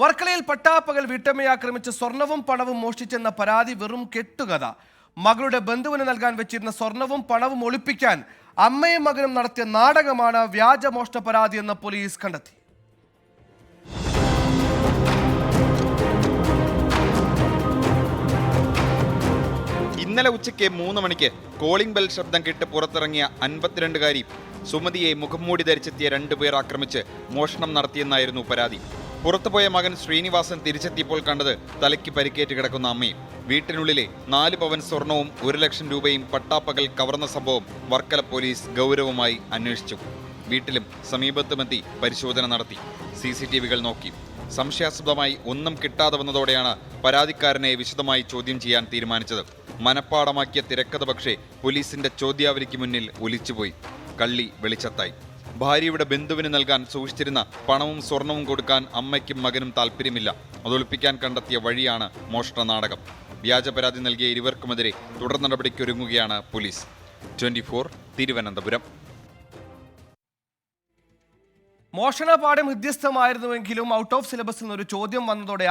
വർക്കലയിൽ പട്ടാപ്പകൽ വീട്ടമ്മയെ ആക്രമിച്ച് സ്വർണവും പണവും മോഷ്ടിച്ചെന്ന പരാതി വെറും കെട്ടുകഥ. മകളുടെ ബന്ധുവിന് നൽകാൻ വെച്ചിരുന്ന സ്വർണവും പണവും ഒളിപ്പിക്കാൻ അമ്മയും മകനും നടത്തിയ നാടകമാണ് വ്യാജമോഷണ പരാതിയെന്ന് പോലീസ് കണ്ടെത്തി. ഇന്നലെ ഉച്ചയ്ക്ക് 3 മണിക്ക് കോളിംഗ് ബെൽ ശബ്ദം കേട്ട് പുറത്തിറങ്ങിയ 52-കാരി സുമതിയെ മുഖംമൂടി ധരിച്ചെത്തിയ 2 പേർ ആക്രമിച്ച് മോഷണം നടത്തിയെന്നായിരുന്നു പരാതി. പുറത്തുപോയ മകൻ ശ്രീനിവാസൻ തിരിച്ചെത്തിയപ്പോൾ കണ്ടത് തലയ്ക്ക് പരിക്കേറ്റ് കിടക്കുന്ന അമ്മയും. വീട്ടിനുള്ളിലെ 4 പവൻ സ്വർണവും 1 ലക്ഷം രൂപയും പട്ടാപ്പകൽ കവർന്ന സംഭവം വർക്കല പോലീസ് ഗൗരവമായി അന്വേഷിച്ചു. വീട്ടിലും സമീപത്തുമെത്തി പരിശോധന നടത്തി. CCTVകൾ നോക്കി. സംശയാസ്പദമായി ഒന്നും കിട്ടാതെ വന്നതോടെയാണ് പരാതിക്കാരനെ വിശദമായി ചോദ്യം ചെയ്യാൻ തീരുമാനിച്ചത്. മനപ്പാടമാക്കിയ തിരക്കഥ പക്ഷേ പോലീസിന്റെ ചോദ്യാവലിക്ക് മുന്നിൽ ഒലിച്ചുപോയി. കള്ളി വെളിച്ചത്തായി. ഭാര്യയുടെ ബന്ധുവിന് നൽകാൻ സൂക്ഷിച്ചിരുന്ന പണവും സ്വർണവും കൊടുക്കാൻ അമ്മയ്ക്കും മകനും താല്പര്യമില്ല. അതൊളിപ്പിക്കാൻ കണ്ടെത്തിയ വഴിയാണ് മോഷണ നാടകം. വ്യാജ പരാതി നൽകിയ ഇരുവർക്കുമെതിരെ തുടർ നടപടിക്കൊരുങ്ങുകയാണ് പോലീസ്. 24 തിരുവനന്തപുരം. മോഷണ പാഠം വ്യത്യസ്തമായിരുന്നുവെങ്കിലും ഔട്ട് ഓഫ് സിലബസിൽ നിന്നൊരു ചോദ്യം വന്നതോടെ